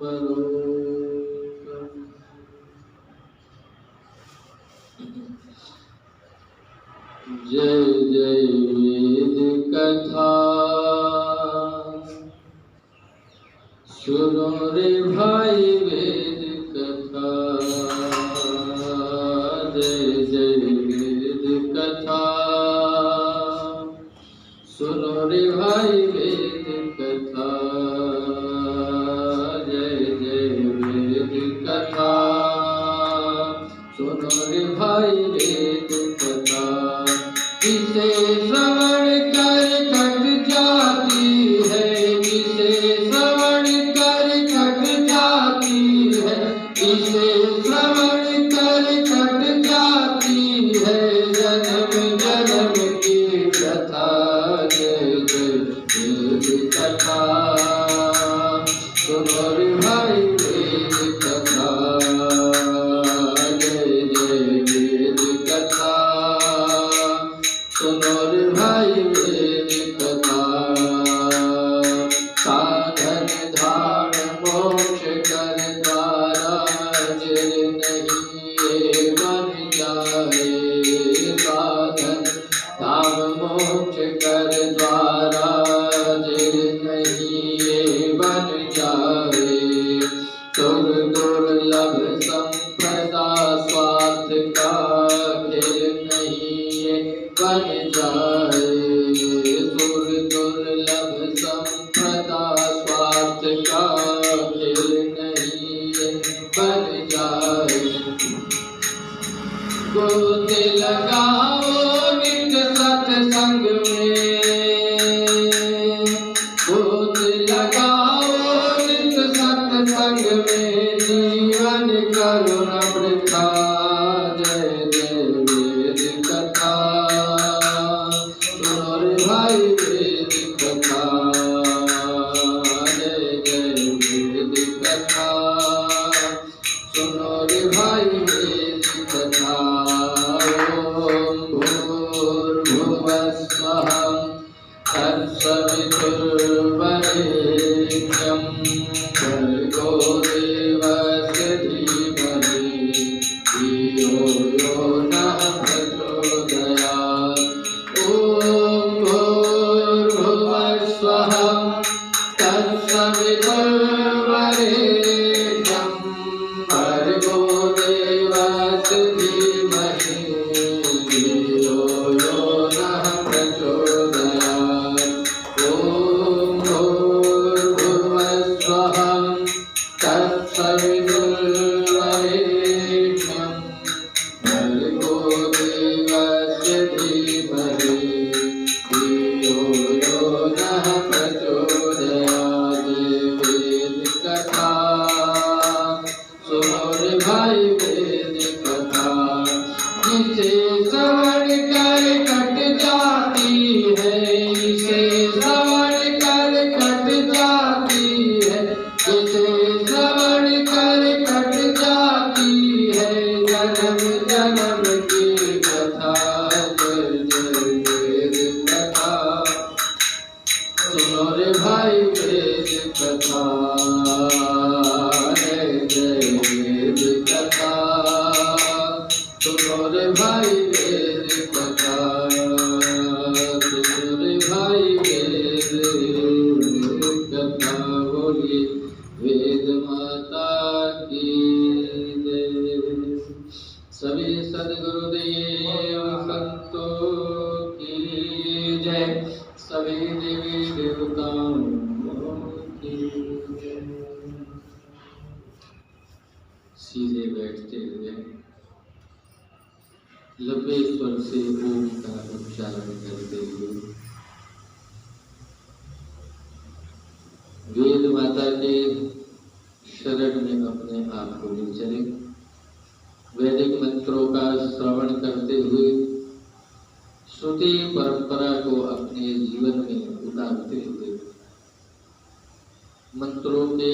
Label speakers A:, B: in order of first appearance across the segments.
A: जय जय वेद कथा सुनो रे भाई वेद कथा। जय जय वेद कथा सुनो रे भाई वेद कथा। जय जय वेद कथा सुनो रे भाई वेद कथा। जिसे श्रवण कर कट जाती है, जिसे श्रवण कर कट जाती है, जिसे श्रवण कर कट जाती है जन्म जन्म की कथा। जय जय वेद कथा सुनो रे भाई वेद कथा। जय जय वेद कथा सुनो रे भाई वेद कथा। साधन धाम मोक्ष कर द्वारा जिर नहीं ये बन जाए। साधन धाम मोक्ष कर द्वारा जिर नहीं ये बन जाए। दुर्लभ संपदा स्वार्थ का खेल नहीं ये बन जाए। दुर्लभ संपदा स्वार्थ का खेल नहीं ये बन जाए। गोद लगाओ नित सत्संग में, गोद लगाओ नित सत्संग में, जीवन करो न वृथा। जय जय वेद कथा सुनो रे भाई वेद कथा। जय जय वेद कथा सुनो रे भाई वेद कथा। ओम भूर्भुवः स्वः तत्सवितुर्वरेण्यं भर्गो देवस्य धीमहि धियो यो नः प्रचोदयात्। ओम भूर्भुवः स्वः तत्सवितुर्वरेण्यं भर्गो देवस्य धीमहि धियो यो नः प्रचोदयात्। ओम भूर्भुवः स्वः तत्सवितुर्वरेण्यं भर्गो देवस्य धीमहि धियो यो नः प्रचोदयात्। वेद कथा सुनो रे भाई वेद कथा। जिसे श्रवण कर कट जाती है, जिसे श्रवण कर कट जाती है, जिसे श्रवण कर कट जाती है जन्म जन्म की कथा। जय जय वेद कथा सुनो रे भाई वेद कथा। जय जय वेद कथा सुनो रे भाई वेद कथा। सुनो रे भाई वेद कथा। बोलिए वेद माता की जय। सभी सद्गुरुदेव संतों की जय। सभी देवी देवताओं की जय। सीधे बैठते हुए लंबे स्वर से ओम का उच्चारण करते हुए वेद माता के शरण में अपने आप को ले चले। वैदिक मंत्रों का श्रवण करते हुए श्रुति परंपरा को अपने जीवन में उतारते हुए मंत्रों के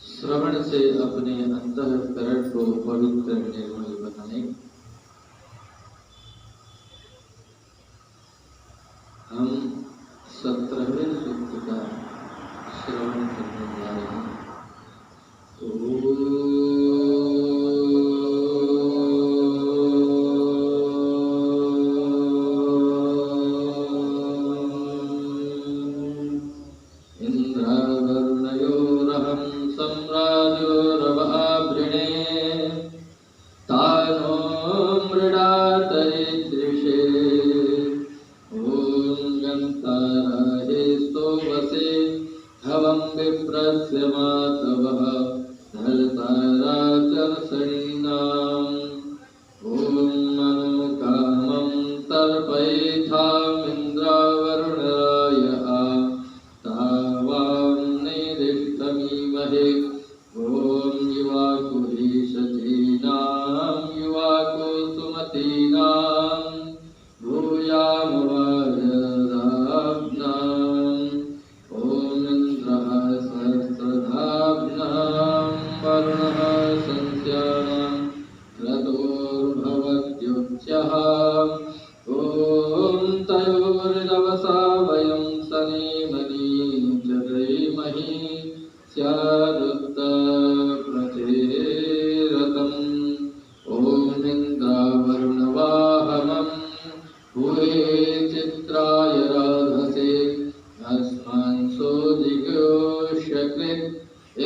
A: श्रवण से अपने अंतःकरण को पवित्र निर्मल बनाएं। हम 17वें सूत्र का श्रवण करने जा रहे हैं। इंद्रावर्णयोरहं सम्राजोरवावृणे तानो मृडातरिदृशे ॐ गन्ताराहे स्तोवसे हवं विप्रस्य मातवः धर्ताराचर्षणीनाम् ॐ मनोकामं तर्पयेथामिन्द्रावरुणाय तावां निदिष्टमीमहे ॐ युवाकुलीशतीनां युवाकुसुमतीनां भूयामवाजदाब्नाम् ॐ इन्द्रः सहस्रधाब्नां वरुणः संस्यानां क्रतुर्भवत्युच्यः ॐ तयोर्दवसा वयं सनेमनि जगैमहि स्यादुत्तप्रचेरतम् ॐ इन्द्रावरुणवाहमं भूये चित्राय राधसे अस्मान्सोदिगोष्यकृत्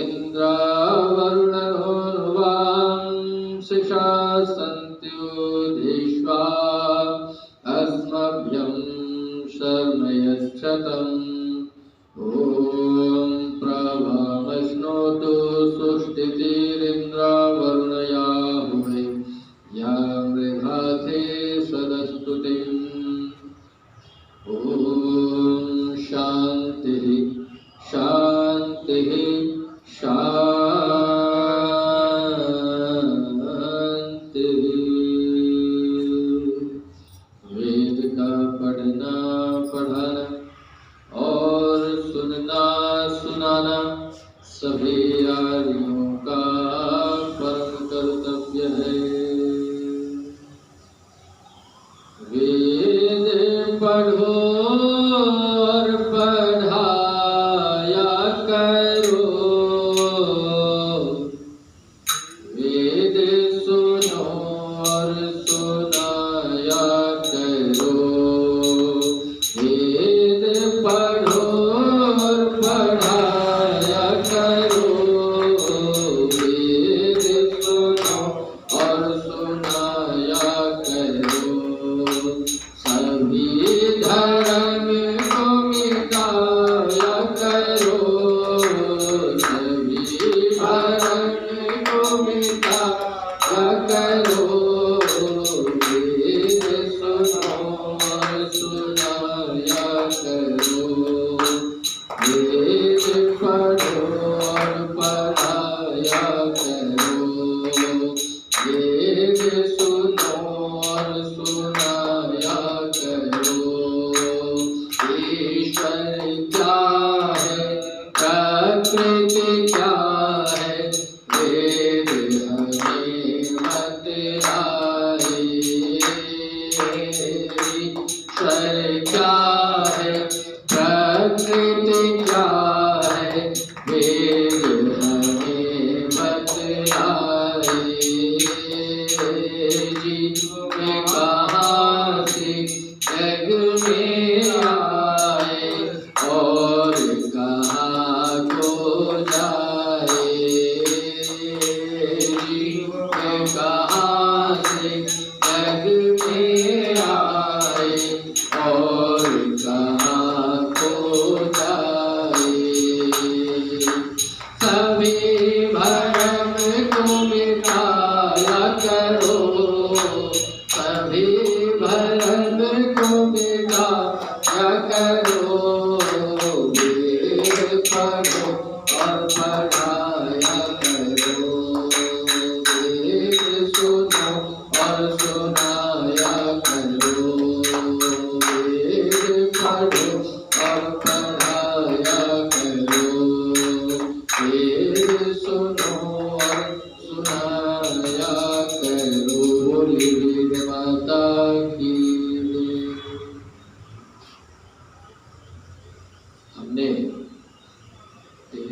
A: इन्द्रावरुणवांशिषा सन्त्योदिष्वा अस्मभ्यं शर्म यच्छतम् ॐ प्रभामश्नोतु सुष्ठितिरिन्द्रावरुणयाहुवे या मृगाथे सदस्तुतिम् ॐ शान्तिः शान्तिः शान्तिः। वेद का पढ़ना पढ़ाना और सुनना सुनाना सभी आर्यों का परम कर्तव्य है। वेद पढ़ो और पढ़ाया करो, वेद सुनो और सुनाया करो। वेद पढ़ो और पढ़ाया करो, वेद सुनो और सुनाया करो। सभी धर्म को मिटाया करो, सभी धर्म को मिटाया करो। वेद सुनो और सुनाया करो, वेद पढ़ो और पढ़ाया करो। वेद सुनो और सुनाया करो। ईश्वर क्या है, प्रकृति क्या है, वेद हमें बतलाए। ईश्वर क्या है, प्रकृति क्या है, वेद हमें बतलाए। जीव में कहाँ से जग में आए और कहाँ को जाए। जीव में कहाँ से जग में आए और कहाँ को जाए। सभी भरम को मिटाया करो, सभी भरम को मिटाया करो। वेद पढ़ो और पढ़ाया करो, वेद सुनो और सुनाया करो। वेद पढ़ो और पढ़ाया करो, वेद सुनो और सुनाया करो। बोलिए वेद माता की। हमने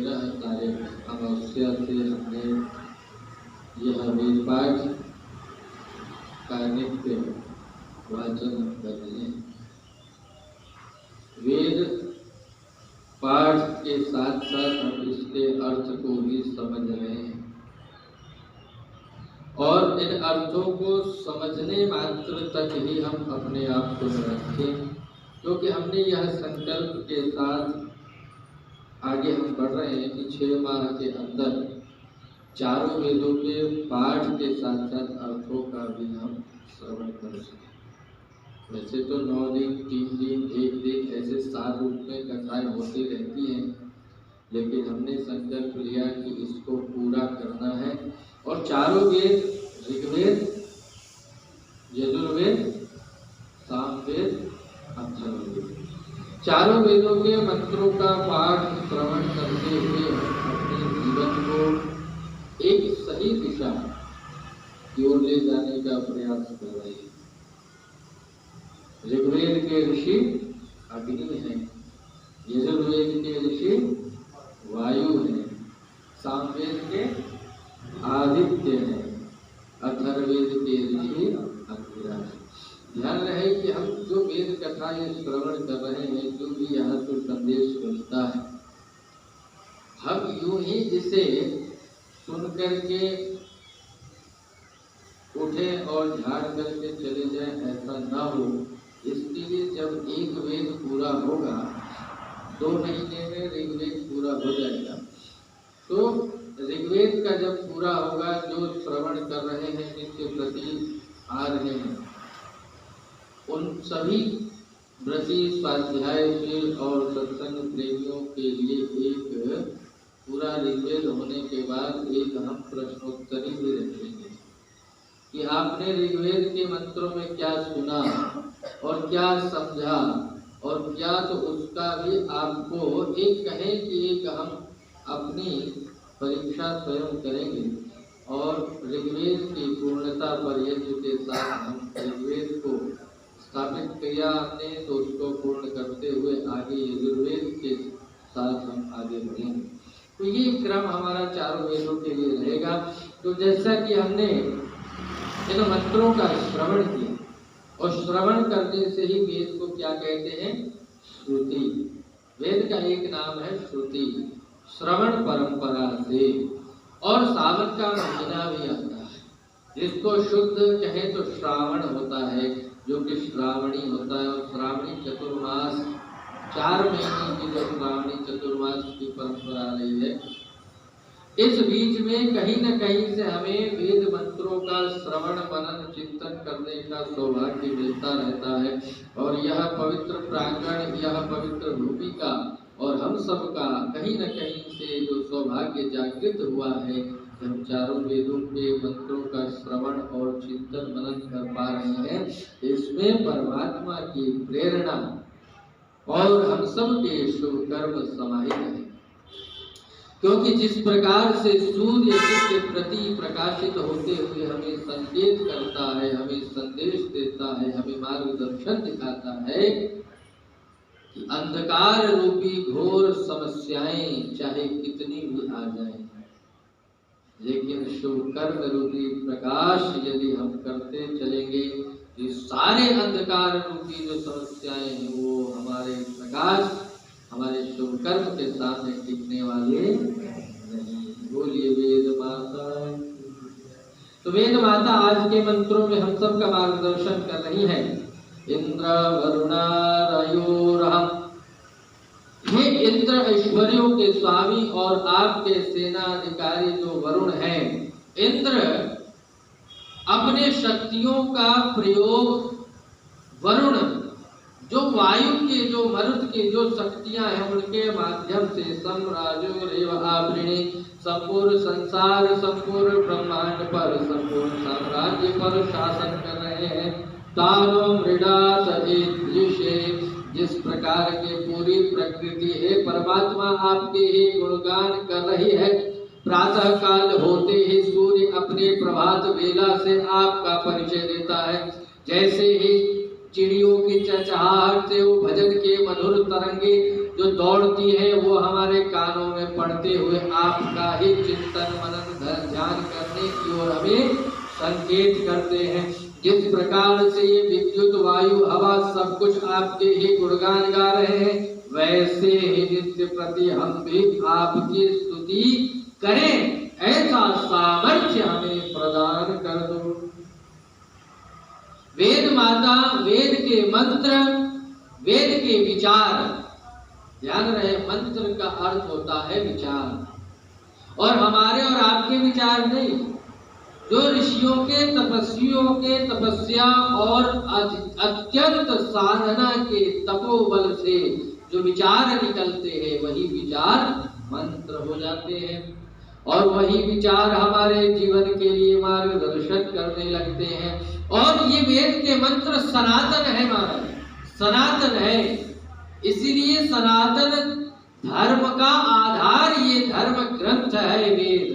A: 13 तारीख अमावस्या से हमने यह वेद पाठ का नित्य वाचन कर रहे हैं। वेद पाठ के साथ साथ हम इसके अर्थ को भी समझ रहे हैं और इन अर्थों को समझने मात्र तक ही हम अपने आप को रखें, क्योंकि हमने यह संकल्प के साथ आगे हम बढ़ रहे हैं कि 6 माह के अंदर चारों वेदों के पाठ के साथ साथ अर्थों का भी हम श्रवण कर सकें। वैसे तो 9 दिन, 3 दिन, 1 दिन ऐसे 7 रूप में कथाएं होती रहती हैं, लेकिन हमने संकल्प लिया कि इसको पूरा करना है। और चारों वेद, ऋग्वेद, यजुर्वेद, सामवेद, अथर्ववेद, चारों वेदों के मंत्रों का पाठ श्रवण करते हुए हम अपने जीवन को एक सही दिशा की ओर ले जाने का प्रयास कर रहे हैं। ऋग्वेद के ऋषि अग्नि हैं, यजुर्वेद के ऋषि वायु हैं, सामवेद के आदित्य हैं, अथर्ववेद के ऋषि अंगिरा हैं। ध्यान रहे कि हम जो वेद कथा ये श्रवण कर रहे हैं, जो भी यहाँ से संदेश मिलता है, हम यूं ही इसे सुनकर के उठे और झाड़ करके चले जाएं, ऐसा ना हो। इसके लिए जब एक वेद पूरा होगा, 2 महीने में ऋग्वेद पूरा हो जाएगा, तो ऋग्वेद का जब पूरा होगा, जो श्रवण कर रहे हैं, जिनके प्रति आ रहे हैं, उन सभी व्रती, स्वाध्यायशील और सत्संग प्रेमियों के लिए एक पूरा ऋग्वेद होने के बाद एक हम प्रश्नोत्तरी भी रखेंगे कि आपने ऋग्वेद के मंत्रों में क्या सुना और क्या समझा और क्या, तो उसका भी आपको एक कहें कि एक हम अपनी परीक्षा स्वयं करेंगे और ऋग्वेद की पूर्णता पर यज्ञ के साथ हम ऋग्वेद को स्थापित किया हमने, तो उसको पूर्ण करते हुए आगे यजुर्वेद के साथ हम आगे बढ़ेंगे। तो ये क्रम हमारा चारों वेदों के लिए रहेगा। तो जैसा कि हमने इन मंत्रों का श्रवण किया, और श्रवण करने से ही वेद को क्या कहते हैं? श्रुति। वेद का एक नाम है श्रुति, श्रवण परंपरा से। और सावन का महीना भी आता है, जिसको शुद्ध कहे तो श्रावण होता है, जो कि श्रावणी होता है। और श्रावणी चतुर्मास, 4 महीने की जो श्रावणी चतुर्मास की परंपरा रही है, इस बीच में कहीं न कहीं से हमें वेद मंत्रों का श्रवण, मनन, चिंतन करने का सौभाग्य मिलता रहता है। और यह पवित्र प्रांगण, यह पवित्र भूमिका और हम सबका कहीं न कहीं से जो सौभाग्य जागृत हुआ है, हम चारों वेदों के मंत्रों का श्रवण और चिंतन मनन कर पा रहे हैं, इसमें परमात्मा की प्रेरणा और हम सब के शुभ कर्म समाहित है। क्योंकि जिस प्रकार से सूर्य के प्रति प्रकाशित होते हुए हमें संकेत करता है, हमें संदेश देता है, हमें मार्गदर्शन दिखाता है कि अंधकार रूपी घोर समस्याएं चाहे कितनी भी आ जाएं, लेकिन शुभ कर्म रूपी प्रकाश यदि हम करते चलेंगे, ये सारे अंधकार रूपी जो समस्याएं हैं वो हमारे प्रकाश, हमारे शुभ कर्म के सामने टिकने वाले नहीं। बोलिए वेद माता। तो वेद माता आज के मंत्रों में हम सब का मार्गदर्शन कर रही है। इंद्र वरुणारयोरहम्, हे इंद्र ऐश्वर्यों के स्वामी और आपके सेनाधिकारी जो वरुण हैं, इंद्र अपने शक्तियों का प्रयोग वरुण, जो वायु के, जो मरुत के जो शक्तियां हैं, उनके माध्यम से सम्राजो रेव आवृणे, संपूर्ण संसार, संपूर्ण ब्रह्मांड पर, संपूर्ण साम्राज्य पर शासन कर रहे हैं। तारो मृडा सदृशे, जिस प्रकार के पूरी प्रकृति है परमात्मा आपके ही गुणगान कर रही है। प्रातः काल होते ही सूर्य अपने प्रभात वेला से आपका परिचय देता है। जैसे ही चिड़ियों की चहचहाहट से वो भजन के मधुर तरंगे जो दौड़ती है वो हमारे कानों में पड़ती करते हुए आपका ही चिंतन मनन ध्यान करने की ओर हमें संकेत करते हैं। जिस प्रकार से ये विद्युत वायु हवा सब कुछ आपके ही गुणगान गा रहे हैं, वैसे ही नित्य प्रति हम भी आपकी स्तुति करें, ऐसा सामर्थ्य हमें प्रदान कर दो। वेद माता, वेद के मंत्र, वेद के विचार, ध्यान रहे मंत्र का अर्थ होता है विचार, और हमारे और आपके विचार नहीं। जो ऋषियों के तपस्वियों के तपस्या और अत्यंत साधना के तपोबल से जो विचार निकलते हैं, वही विचार मंत्र हो जाते हैं, और वही विचार हमारे जीवन के लिए मार्गदर्शन करने लगते हैं। और ये वेद के मंत्र सनातन है, महाराज सनातन है। इसीलिए सनातन धर्म का आधार ये धर्म ग्रंथ है वेद।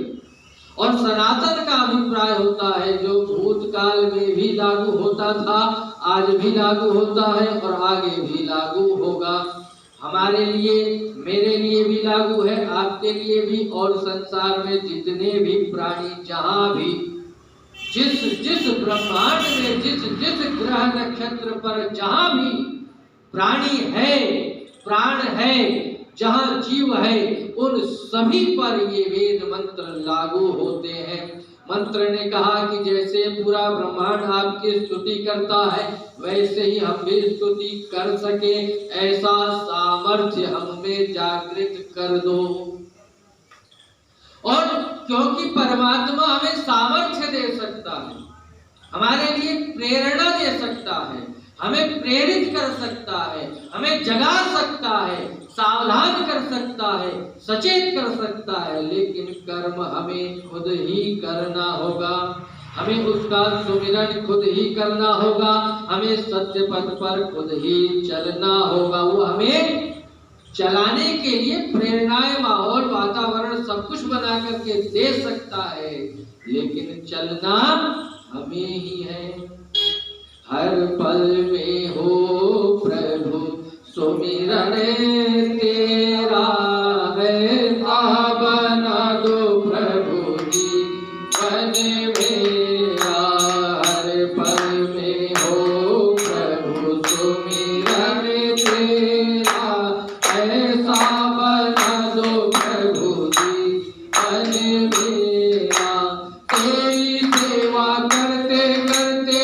A: और सनातन का अभिप्राय होता है जो भूतकाल में भी लागू होता था, आज भी लागू होता है और आगे भी लागू होगा। हमारे लिए, मेरे लिए भी लागू है, आपके लिए भी, और संसार में जितने भी प्राणी जहां भी जिस जिस ब्रह्मांड में जिस जिस ग्रह नक्षत्र पर जहां भी प्राणी है, प्राण है, जहां जीव है, उन सभी पर ये वेद मंत्र लागू होते हैं। मंत्र ने कहा कि जैसे पूरा ब्रह्मांड आपकी स्तुति करता है, वैसे ही हम भी स्तुति कर सके, ऐसा सामर्थ्य हम में जागृत कर दो। और क्योंकि परमात्मा हमें सामर्थ्य दे सकता है, हमारे लिए प्रेरणा दे सकता है, हमें प्रेरित कर सकता है, हमें जगा सकता है, सावधान कर सकता है, सचेत कर सकता है, लेकिन कर्म हमें खुद ही करना होगा। हमें उसका सुमिरन खुद ही करना होगा, हमें सत्य पथ पर खुद ही चलना होगा। वो हमें चलाने के लिए प्रेरणाएं, माहौल, वातावरण सब कुछ बना करके दे सकता है, लेकिन चलना हमें ही है। हर पल में हो प्रभु सुमिरन तेरा, ऐसा बना दो प्रभु जीवन मेरा। हर पल में हो प्रभु सुमिरन तेरा, ऐसा बना दो प्रभु जीवन मेरा। तेरी सेवा करते करते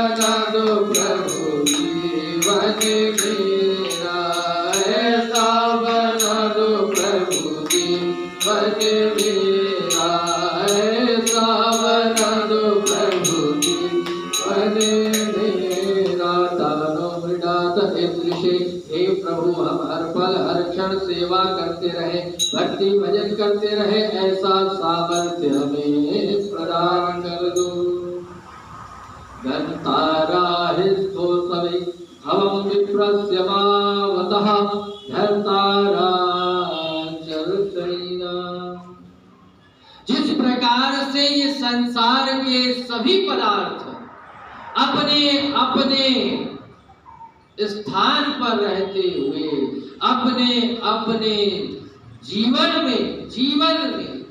A: बना दो प्रभु जीवन मेरा, ऐसा बना दो प्रभु जीवन मेरा, ऐसा बना दो प्रभु जीवन मेरा। दानो मृडात दृश्य, हे प्रभु हम हर पल हर क्षण सेवा करते रहे, भक्ति भजन करते रहे, ऐसा सामर्थ्य हमें प्रदान कर दो। घंतारा हिस्तो सवे हवं विप्रस्य मावतः, घंतारा चरसैना। जिस प्रकार से ये संसार के सभी पदार्थ अपने अपने स्थान पर रहते हुए अपने अपने जीवन में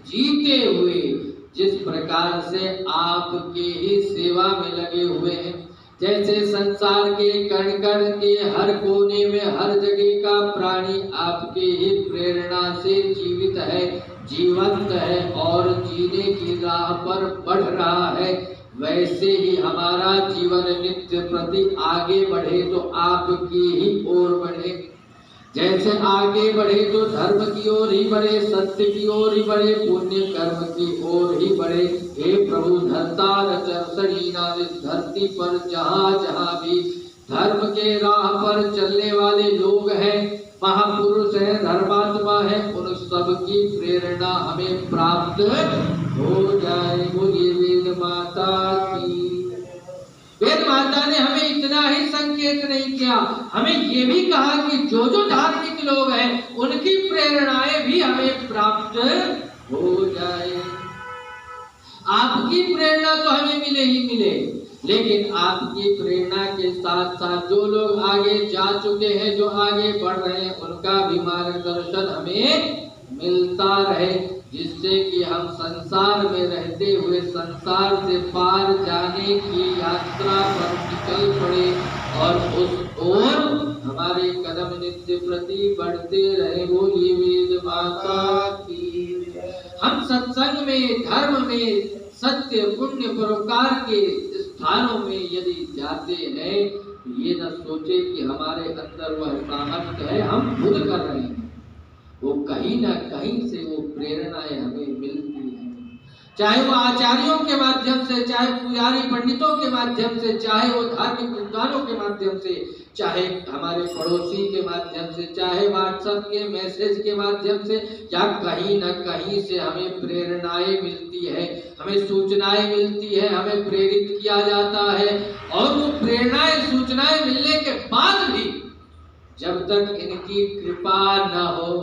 A: जीते हुए जिस प्रकार से आपके ही सेवा में लगे हुए हैं, जैसे संसार के कण कण के हर कोने में हर जगह का प्राणी आपके ही प्रेरणा से जीवित है, जीवंत है और जीने की राह पर बढ़ रहा है, वैसे ही हमारा जीवन नित्य प्रति आगे बढ़े तो आपकी ही ओर बढ़े। जैसे आगे बढ़े तो धर्म की ओर ही बढ़े, सत्य की ओर ही बढ़े, पुण्य कर्म की ओर ही बढ़े। हे प्रभु धर्तार चरसरीना, इस धरती पर जहाँ जहाँ भी धर्म के राह पर चलने वाले लोग हैं, महापुरुष हैं, धर्मात्मा हैं, उन सब की प्रेरणा हमें प्राप्त हो जाए। बोलिए वेद माता की। वेद माता ने हमें इतना ही संकेत नहीं किया, हमें ये भी कहा कि जो जो धार्मिक लोग हैं उनकी प्रेरणाएं भी हमें प्राप्त हो जाए। आपकी प्रेरणा तो हमें मिले ही मिले, लेकिन आपकी प्रेरणा के साथ साथ जो लोग आगे जा चुके हैं, जो आगे बढ़ रहे हैं, उनका भी मार्गदर्शन हमें मिलता रहे, जिससे कि हम संसार में रहते हुए संसार से पार जाने की यात्रा पर निकल पड़े और उस ओर हमारे कदम नित्य प्रति बढ़ते रहे। बोलिए वेद माता की। हम सत्संग में, धर्म में, सत्य पुण्य परोपकार के स्थानों में यदि जाते हैं, ये न सोचे कि हमारे अंदर वह सामर्थ्य है, हम खुद कर रहे हैं, वो कहीं ना कहीं से वो प्रेरणाएं हमें मिलती हैं, चाहे वो आचार्यों के माध्यम से, चाहे पुजारी पंडितों के माध्यम से, चाहे वो धार्मिक विद्वानों के माध्यम से, चाहे हमारे पड़ोसी के माध्यम से, चाहे व्हाट्सएप के मैसेज के माध्यम से, या कहीं ना कहीं से हमें प्रेरणाएं मिलती है, हमें सूचनाएं मिलती है, हमें प्रेरित किया जाता है। और वो प्रेरणाएं सूचनाएं मिलने के बाद भी जब तक इनकी कृपा न हो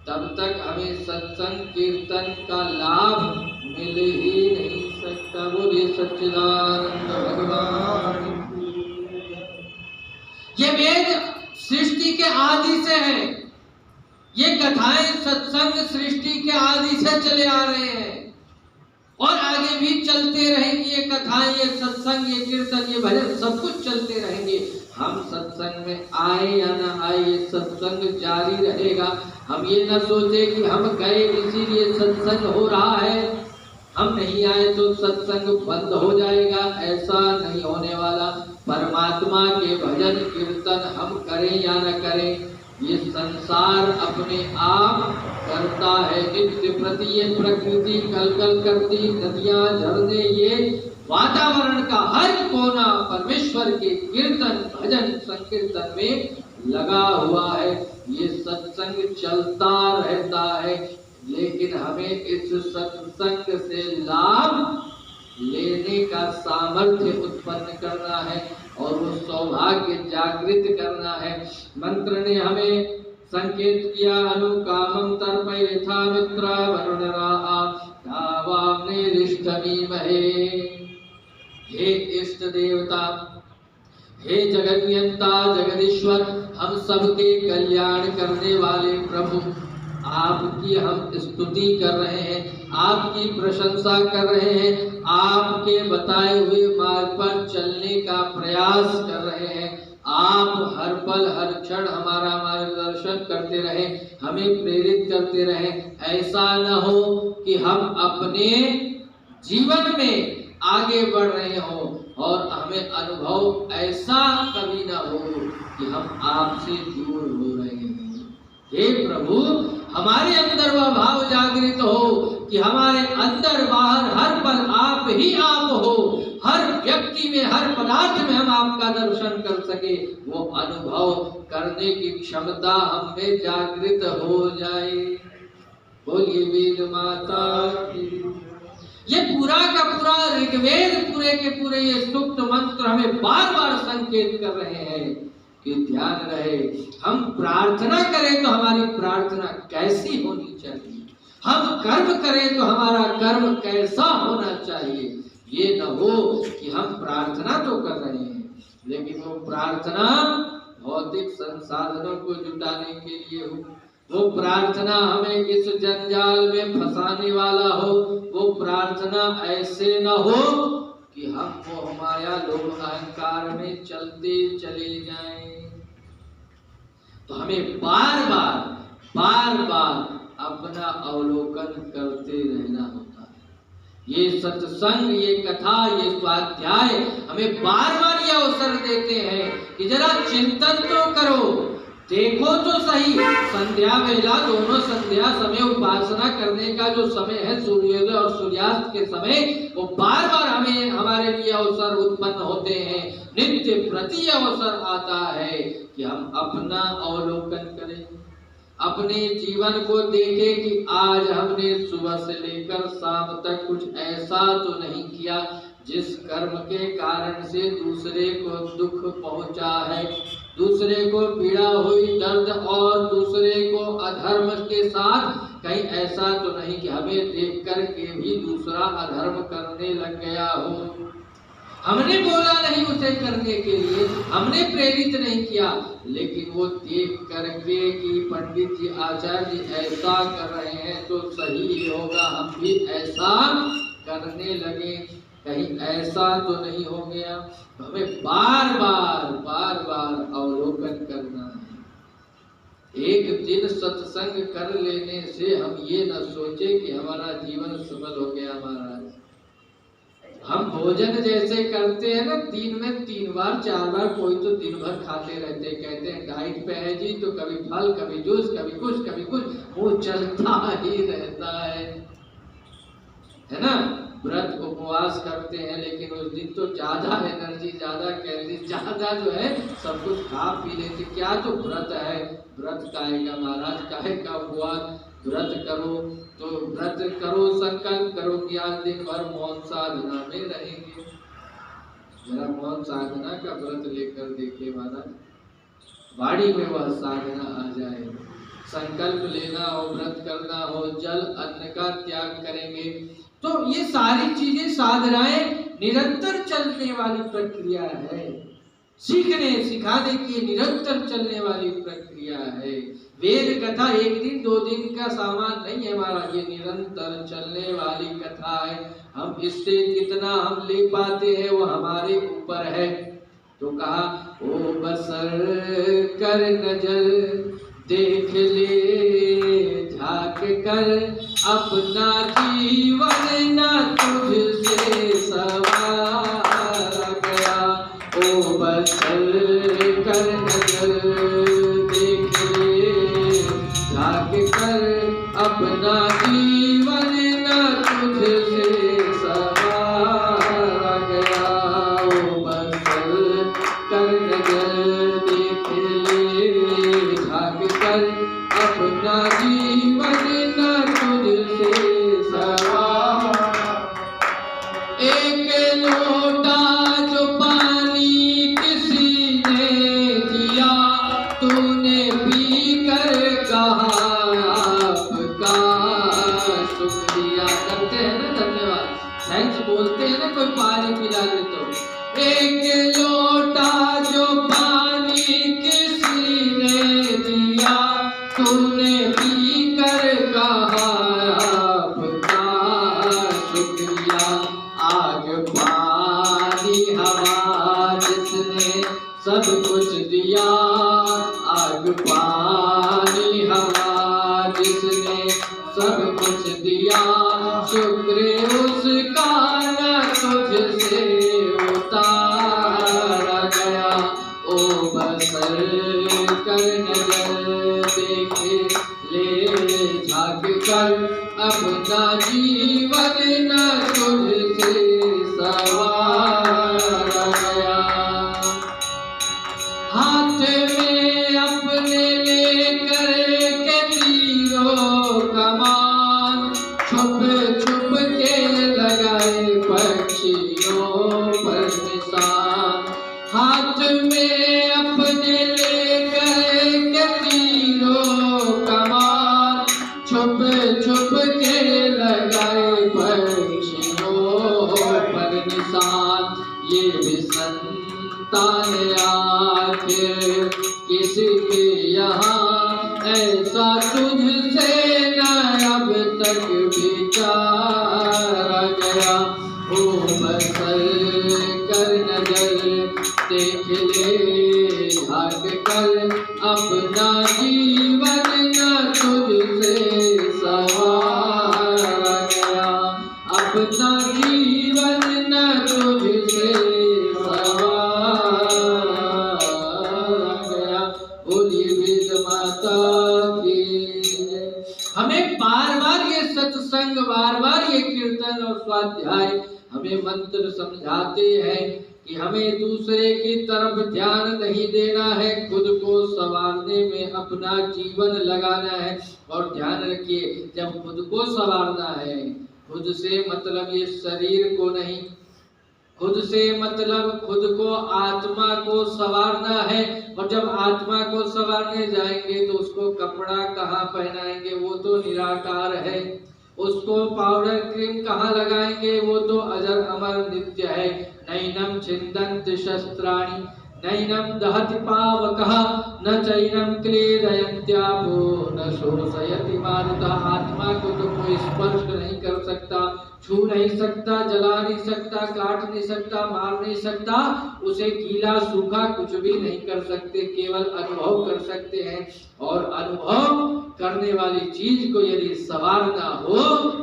A: तब तक हमें सत्संग कीर्तन का लाभ मिल ही नहीं सकता। बोलिए सच्चिदानंद भगवान। ये वेद सृष्टि के आदि से है, ये कथाएं सत्संग सृष्टि के आदि से चले आ रहे हैं और आगे भी चलते रहेंगे। ये कथाएं, ये सत्संग, ये कीर्तन, ये भजन सब कुछ चलते रहेंगे। हम सत्संग में आए या न आए, ये सत्संग जारी रहेगा। हम ये न सोचे कि हम गए इसीलिए सत्संग हो रहा है, हम नहीं आए तो सत्संग बंद हो जाएगा, ऐसा नहीं होने वाला। परमात्मा के भजन कीर्तन हम करें या न करें, ये संसार अपने आप करता है। नित्य प्रति ये प्रकृति कलकल करती, नदियां, झरने, ये वातावरण का हर कोना परमेश्वर के कीर्तन भजन संकीर्तन में लगा हुआ है। ये सत्संग चलता रहता है, लेकिन हमें इस सत्संग से लाभ लेने का सामर्थ्य उत्पन्न करना है और वो सौभाग्य जागृत करना है। मंत्र ने हमें संकेत किया, अनुकामं तर्पयेथा मित्रा वरुणराः दावाम्ने रिष्टमीमहे। हे इष्ट देवता, हे जगन्यंता, जगदीश्वर, हम सबके कल्याण करने वाले प्रभु, आपकी हम स्तुति कर रहे हैं, आपकी प्रशंसा कर रहे हैं, आपके बताए हुए मार्ग पर चलने का प्रयास कर रहे हैं। आप हर पल हर क्षण हमारा मार्गदर्शन करते रहे, हमें प्रेरित करते रहे। ऐसा न हो कि हम अपने जीवन में आगे बढ़ रहे हों और हमें अनुभव ऐसा कभी ना हो कि हम आपसे दूर हो रहे हैं। हे प्रभु, हमारे अंदर वह भाव जागृत हो कि हमारे अंदर बाहर हर पल आप ही आप हो, हर व्यक्ति में हर पदार्थ में हम आपका दर्शन कर सके, वो अनुभव करने की क्षमता हम में जागृत हो जाए। बोलिए वेद माता की। ये पूरा का पूरा ऋग्वेद पूरे के पूरे ये सूक्त मंत्र हमें बार बार संकेत कर रहे हैं कि ध्यान रहे, हम प्रार्थना करें तो हमारी प्रार्थना कैसी होनी चाहिए, हम कर्म करें तो हमारा कर्म कैसा होना चाहिए। ये न हो कि हम प्रार्थना तो कर रहे हैं लेकिन वो प्रार्थना भौतिक संसाधनों को जुटाने के लिए हो, वो प्रार्थना हमें इस जंजाल में फंसाने वाला हो, वो प्रार्थना ऐसे न हो कि हम मोह माया लोभ अहंकार में चलते चले जाएं। तो हमें बार बार अपना अवलोकन करते रहना होता है। ये सत्संग, ये कथा, ये स्वाध्याय हमें बार बार ये अवसर देते हैं कि जरा चिंतन तो करो, देखो तो सही। संध्या वेला, दोनों संध्या समय उपासना करने का जो समय है, सूर्योदय और सूर्यास्त के समय, वो बार बार हमें हमारे लिए अवसर उत्पन्न होते हैं। नित्य प्रति अवसर आता है कि हम अपना अवलोकन करें, अपने जीवन को देखें कि आज हमने सुबह से लेकर शाम तक कुछ ऐसा तो नहीं किया जिस कर्म के कारण से दूसरे को दुख पहुंचा है, दूसरे को पीड़ा हुई, दर्द, और दूसरे को अधर्म के साथ कहीं ऐसा तो नहीं कि हमें देख कर के भी दूसरा अधर्म करने लग गया हो। हमने बोला नहीं उसे करने के लिए, हमने प्रेरित नहीं किया, लेकिन वो देख करके कि पंडित जी, आचार्य जी ऐसा कर रहे हैं तो सही होगा, हम भी ऐसा करने लगे, कहीं ऐसा तो नहीं हो गया। तो हमें बार बार अवलोकन करना है। एक दिन सत्संग कर लेने से हम ये न सोचे कि हमारा जीवन सफल हो गया। महाराज, हम भोजन जैसे करते हैं ना, दिन में 3 बार 4 बार, कोई तो दिन भर खाते रहते, कहते हैं डाइट पे है जी, तो कभी फल, कभी जूस, कभी कुछ, वो चलता ही रहता है ना। व्रत उपवास करते हैं लेकिन उस दिन तो ज्यादा एनर्जी, ज्यादा कैलोरी, ज्यादा जो है सब कुछ खा पी लेते। क्या तो व्रत है, व्रत काहे का महाराज, काहे का उपवास। व्रत करो तो व्रत करो, संकल्प करो कि आज दिन भर मौन साधना में रहेंगे। जरा मौन साधना का व्रत लेकर देखे महाराज, वाणी में वह साधना आ जाए। संकल्प लेना हो, व्रत करना हो, जल अन्न का त्याग करेंगे। तो ये सारी चीजें, साधनाएं निरंतर चलने वाली प्रक्रिया है, सीखने सिखाने की निरंतर चलने वाली प्रक्रिया है। वेद कथा 1 दिन 2 दिन का सामान नहीं है हमारा, ये निरंतर चलने वाली कथा है। हम इससे कितना हम ले पाते हैं वो हमारे ऊपर है। तो कहा, ओ बसर कर नजर देख ले झांक कर अपना जीवन, न तुझसे सवारा गया। ओ बसर कर नजर देख ले झांक कर अपना जीवन, न तुझसे सवारा गया। ओ बसर कर नजर देख ले झांक कर अपना जीवन, न तुझसे सवारा। एक लोटा जो पानी किसी ने दिया, तूने पी कर कहा आपका शुक्रिया। करते हैं ना, धन्यवाद, थैंक्स बोलते हैं ना, कोई पानी पिला दे तो। एक लोटा जो पानी किसी ने दिया, तूने पी कर कहा आपका शुक्रिया। आग पानी हवा जिसने सब कुछ दिया, आग पानी हवा जिसने सब कुछ दिया, शुक्र उसका न तुझसे होता हाथ में अपने लेकर के तीरों कमान, छुप छुप के लगाए पक्षियों पर निशान। ये भी संतान आखिर किसके यहाँ, ऐसा तुझसे न अब तक विचारा गया। ओ बसल कर नजर देख ले झाँक कर, अपना जीवन न तुझसे सवारा गया। अपना जीवन न तुझसे सवारा गया। बोली वेद माता की। हमें बार बार ये सत्संग, बार बार ये कीर्तन और स्वाध्याय हमें मंत्र समझाते हैं कि हमें दूसरे की तरफ ध्यान नहीं देना है, खुद को संवारने में अपना जीवन लगाना है। और ध्यान रखिए, जब खुद को संवारना है, खुद से मतलब ये शरीर को नहीं, खुद से मतलब खुद को, आत्मा को संवारना है। और जब आत्मा को संवारने जाएंगे तो उसको कपड़ा कहाँ पहनाएंगे, वो तो निराकार है। उसको पाउडर क्रीम कहाँ लगाएंगे, वो तो अजर अमर नित्य है। नैनम छिन्दन्ति शस्त्राणि, नैनम दहति पावकः, न चैनम क्लेदयन्त्यापो, न शोषयति मारुतः। आत्मा को तो कोई स्पर्श नहीं कर सकता, छू नहीं सकता, जला नहीं सकता, काट नहीं सकता, मार नहीं सकता, उसे गीला सूखा कुछ भी नहीं कर सकते, केवल अनुभव कर सकते हैं। और अनुभव करने वाली चीज को यदि संवारना हो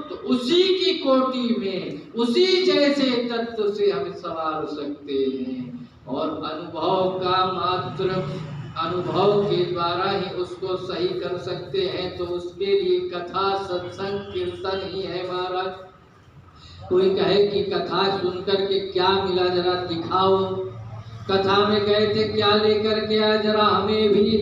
A: तो उसी की कोटि में, उसी जैसे तत्व से हम संवार सकते हैं। और अनुभव का मात्र अनुभव के द्वारा ही उसको सही कर सकते हैं। तो उसके लिए कथा, सत्संग, कीर्तन ही है महाराज। कोई कहे कि कथा सुनकर के क्या मिला, जरा दिखाओ। कथा में गए थे, क्या लेकर के आए, जरा हमें भी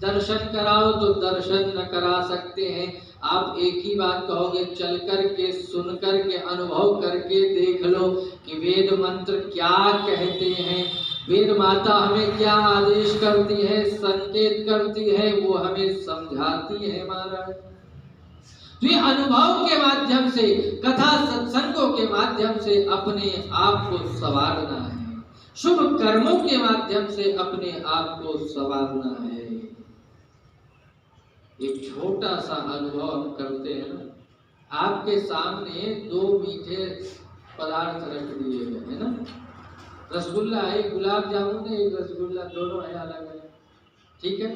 A: दर्शन कराओ। तो दर्शन न करा सकते हैं। आप एक ही बात कहोगे, चल कर के, सुन कर के, अनुभव करके देख लो कि वेद मंत्र क्या कहते हैं, वेद माता हमें क्या आदेश करती है, संकेत करती है, वो हमें समझाती है महाराज। तो ये अनुभव के माध्यम से, कथा सत्संगों के माध्यम से अपने आप को संवारना है। शुभ कर्मों के माध्यम से अपने आप को संवारना है। एक छोटा सा अनुभव हम करते हैं ना। आपके सामने दो मीठे पदार्थ रख दिए गए है ना, रसगुल्ला है, गुलाब जामुन है, एक रसगुल्ला, दोनों है अलग अलग, ठीक है।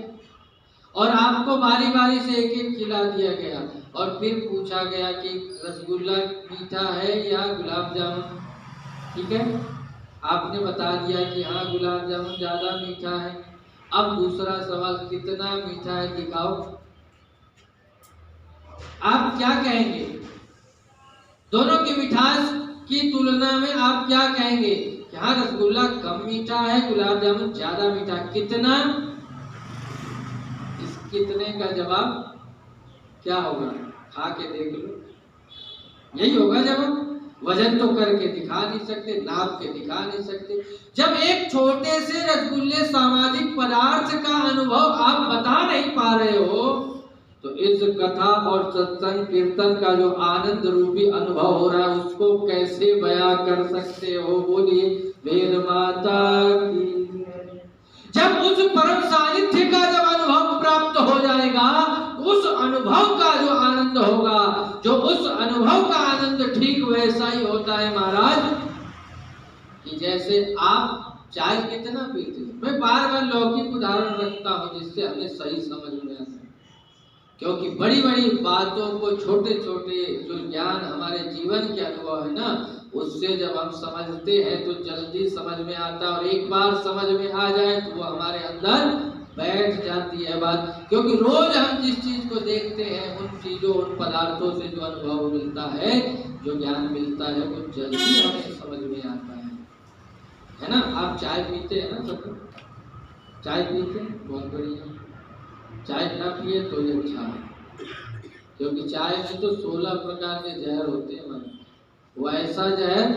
A: और आपको बारी बारी से एक एक खिला दिया गया और फिर पूछा गया कि रसगुल्ला मीठा है या गुलाब जामुन, ठीक है। आपने बता दिया कि हाँ गुलाब जामुन ज्यादा मीठा है। अब दूसरा सवाल, कितना मीठा है दिखाओ। आप क्या कहेंगे? दोनों की मिठास की तुलना में आप क्या कहेंगे? क्या रसगुल्ला कम मीठा है, गुलाब जामुन ज्यादा मीठा। कितना? इस कितने का जवाब क्या होगा? खा के देख लो, यही होगा जवाब। वजन तो करके दिखा नहीं सकते, नाप के दिखा नहीं सकते। जब एक छोटे से रसगुल्ले सामाजिक पदार्थ का अनुभव आप बता नहीं पा रहे हो, तो इस कथा और सत्संग कीर्तन का जो आनंद रूपी अनुभव हो रहा है उसको कैसे बयां कर सकते हो? बोलिए वेद माता की। जब उस परम सानिध्य का जब अनुभव प्राप्त हो जाएगा, उस अनुभव का जो आनंद होगा, जो उस अनुभव का आनंद ठीक वैसा ही होता है महाराज कि जैसे आप चाय कितना पीते। मैं बार बार लौकिक उदाहरण रखता हूँ जिससे हमें सही समझ में आता है, क्योंकि बड़ी बड़ी बातों को, छोटे छोटे जो ज्ञान हमारे जीवन के अनुभव है ना, उससे जब हम समझते हैं तो जल्दी समझ में आता है। और एक बार समझ में आ जाए तो वो हमारे अंदर बैठ जाती है बात। क्योंकि रोज हम जिस चीज को देखते हैं, उन चीजों, उन पदार्थों से जो अनुभव मिलता है, जो ज्ञान मिलता है, वो जल्दी हमें समझ में आता है ना। आप चाय पीते हैं ना, सब चाय पीते हैं, बहुत बढ़िया। चाय ना पिए तो ये अच्छा है, क्योंकि चाय में तो 16 प्रकार के जहर होते हैं। वो ऐसा जहर,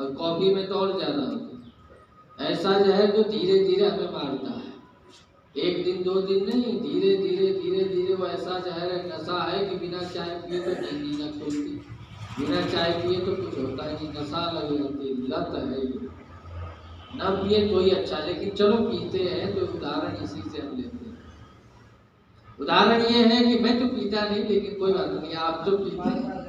A: और कॉफी में तो और ज्यादा होते हैं। ऐसा जहर जो धीरे धीरे हमें मारता है, एक दिन दो दिन नहीं, धीरे धीरे धीरे धीरे वो ऐसा जहर है, नशा है कि बिना चाय पिए तो नींद न खुलती, बिना चाय पिए तो कुछ होता ही नहीं, नशा लग जाती, लत है ये। न पिए तो ही अच्छा, लेकिन चलो पीते हैं तो उदाहरण इसी से हम लेते हैं। उदाहरण ये है कि मैं तो पीता नहीं, लेकिन कोई बात नहीं, आप तो पीते हैं।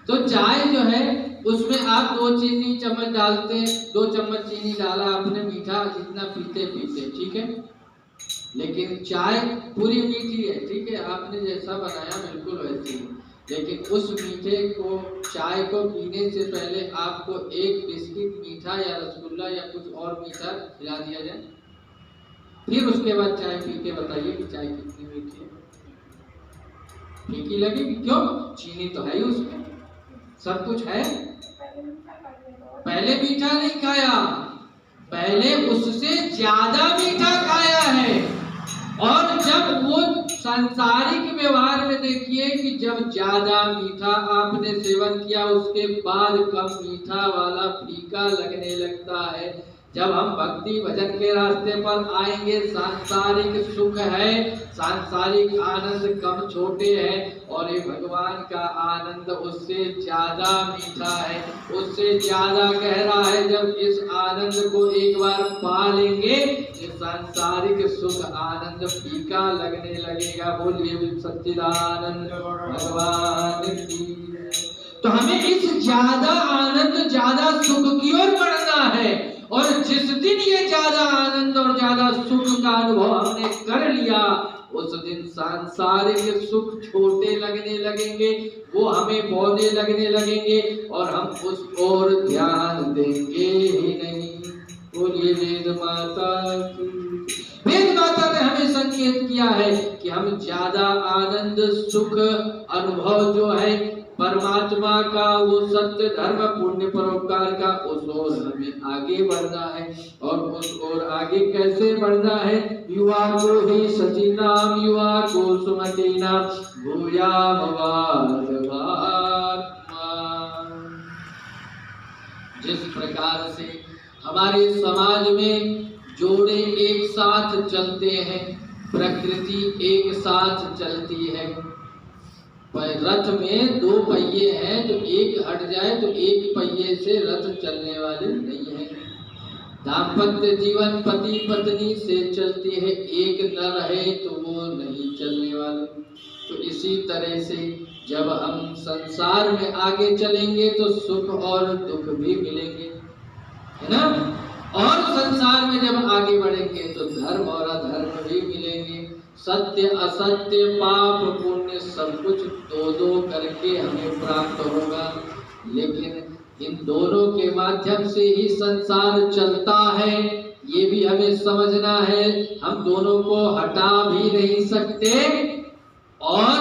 A: तो चाय जो है उसमें आप 2 चीनी चम्मच डालते हैं, 2 चम्मच चीनी डाला आपने, मीठा जितना पीते पीते, ठीक है। लेकिन चाय पूरी मीठी है, ठीक है, आपने जैसा बनाया बिल्कुल वैसे ही, लेकिन उस मीठे को, चाय को पीने से पहले आपको एक बिस्किट मीठा या रसगुल्ला या कुछ और मीठा खिला दिया जाए, फिर उसके बाद चाय पी के बताइए कि चाय कितनी मीठी है। फीकी लगेगी, क्यों? चीनी तो है ही उसमें, सब कुछ है। पहले मीठा नहीं खाया, पहले उससे ज्यादा मीठा खाया है। और जब वो सांसारिक व्यवहार में देखिए कि जब ज्यादा मीठा आपने सेवन किया, उसके बाद कम मीठा वाला फीका लगने लगता है। जब हम भक्ति भजन के रास्ते पर आएंगे, सांसारिक सुख है, सांसारिक आनंद कम छोटे हैं, और ये भगवान का आनंद उससे ज्यादा मीठा है, उससे ज्यादा गहरा है। जब इस आनंद को एक बार पा लेंगे, ये सांसारिक सुख आनंद फीका लगने लगेगा। बोलिए सच्चिदानंद भगवान की। तो हमें इस ज्यादा आनंद, ज्यादा सुख की ओर बढ़ना है, और जिस दिन ये ज्यादा आनंद और ज्यादा सुख का अनुभव हमने कर लिया, उस दिन सांसारिक सुख छोटे लगने लगेंगे, वो हमें बौने लगने लगेंगे, और हम उस ओर ध्यान देंगे ही नहीं। बोलिए वेद माता की। वेद माता ने हमें संकेत किया है कि हम ज्यादा आनंद, सुख, अनुभव जो है परमात्मा का, वो सत्य, धर्म, पुण्य, परोपकार का, उस ओर हमें आगे बढ़ना है। और उस ओर आगे कैसे बढ़ना है? युवा को ही सचिनाम, युवा को सुमतीनाम, भूयाम जिस प्रकार से हमारे समाज में जोड़े एक साथ चलते हैं, प्रकृति एक साथ चलती है। रथ में 2 पहिए हैं, तो एक हट जाए तो एक पहिए से रथ चलने वाले नहीं है। दाम्पत्य जीवन पति पत्नी से चलती है, एक न रहे तो वो नहीं चलने वाले। तो इसी तरह से जब हम संसार में आगे चलेंगे तो सुख और दुख भी मिलेंगे, है ना। और संसार में जब आगे बढ़ेंगे तो धर्म और अधर्म भी मिलेंगे, सत्य असत्य, पाप पुण्य, सब कुछ 2-2 करके हमें प्राप्त होगा। लेकिन इन दोनों के माध्यम से ही संसार चलता है, ये भी हमें समझना है। हम दोनों को हटा भी नहीं सकते, और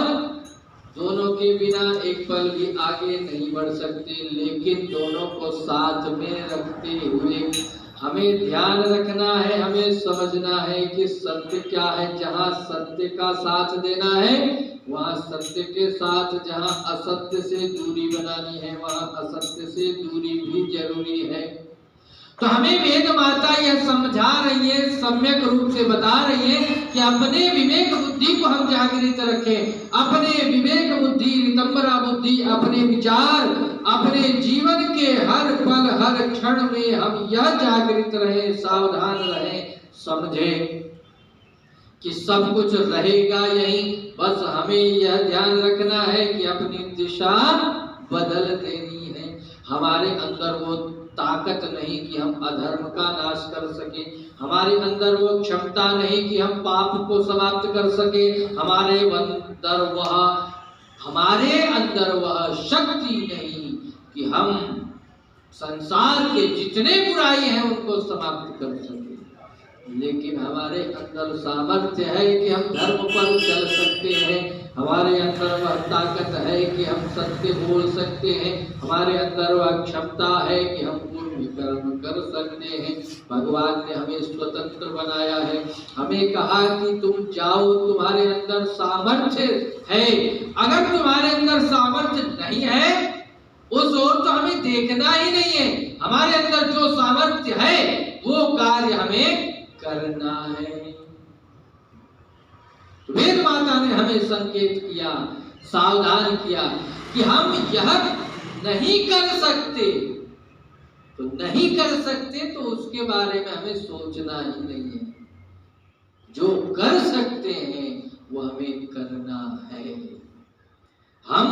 A: दोनों के बिना एक पल भी आगे नहीं बढ़ सकते। लेकिन दोनों को साथ में रखते हुए हमें ध्यान रखना है, हमें समझना है कि सत्य क्या है। जहाँ सत्य का साथ देना है, वहाँ सत्य के साथ, जहाँ असत्य से दूरी बनानी है, वहाँ असत्य से दूरी भी जरूरी है। तो हमें वेद माता यह समझा रही है, सम्यक रूप से बता रही है कि अपने विवेक बुद्धि को हम जागृत रखें, अपने विवेक बुद्धि, रितंबरा बुद्धि, अपने विचार, अपने जीवन के हर पल हर क्षण में हम यह जागृत रहें, सावधान रहें, समझें कि सब कुछ रहेगा यहीं। बस हमें यह ध्यान रखना है कि अपनी दिशा बदल देनी है। हमारे अंदर वो ताकत नहीं कि हम अधर्म का नाश कर सके, हमारे अंदर वो क्षमता नहीं कि हम पाप को समाप्त कर सके, हमारे अंदर वह शक्ति नहीं कि हम संसार के जितने बुराई हैं उनको समाप्त कर सके। लेकिन हमारे अंदर सामर्थ्य है कि हम धर्म पर चल सकते हैं, हमारे अंदर वह ताकत है कि हम सत्य बोल सकते हैं, हमारे अंदर वह क्षमता है कि हम पुण्य कर्म कर सकते हैं। भगवान ने हमें स्वतंत्र बनाया है, हमें कहा कि तुम जाओ, तुम्हारे अंदर सामर्थ्य है। अगर तुम्हारे अंदर सामर्थ्य नहीं है, उस ओर तो हमें देखना ही नहीं है। हमारे अंदर जो सामर्थ्य है वो कार्य हमें करना है। वेद माता ने हमें संकेत किया, सावधान किया कि हम यह नहीं कर सकते, तो नहीं कर सकते तो उसके बारे में हमें सोचना ही नहीं है। जो कर सकते हैं वो हमें करना है। हम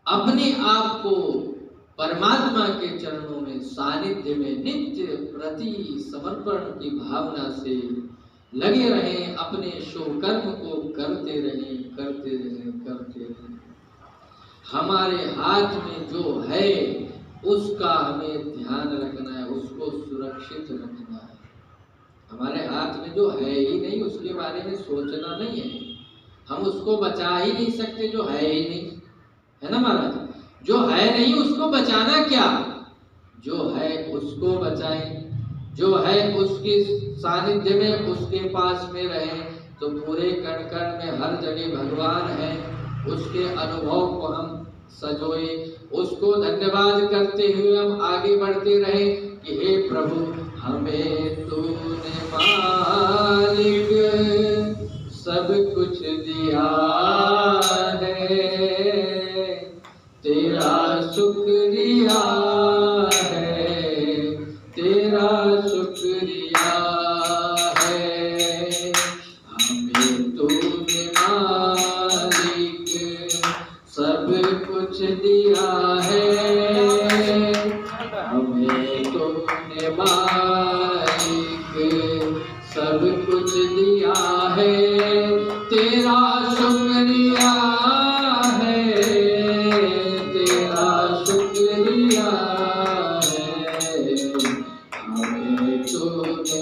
A: अपने आप को परमात्मा के चरणों में सानिध्य में नित्य प्रति समर्पण की भावना से लगे रहें, अपने शुभ कर्म को करते रहें, करते रहें, करते रहें। हमारे हाथ में जो है उसका हमें ध्यान रखना है, उसको सुरक्षित रखना है। हमारे हाथ में जो है ही नहीं उसके बारे में सोचना नहीं है। हम उसको बचा ही नहीं सकते जो है ही नहीं, है ना महाराज? जो है नहीं उसको बचाना क्या? जो है उसको बचाएं, जो है उसके सानिध्य में, उसके पास में रहें, तो पूरे कण कण में हर जगह भगवान है। उसके अनुभव को हम सजोए, उसको धन्यवाद करते हुए हम आगे बढ़ते रहें कि हे प्रभु हमें तूने मालिक सब कुछ दिया है, तेरा शुक्रिया है, तेरा शुक्रिया है। हमें तूने मालिक सब कुछ दिया है, हमें तूने मालिक सब कुछ दिया है, तेरा शुक्रिया है, तेरा शुक्रिया है। हमें तूने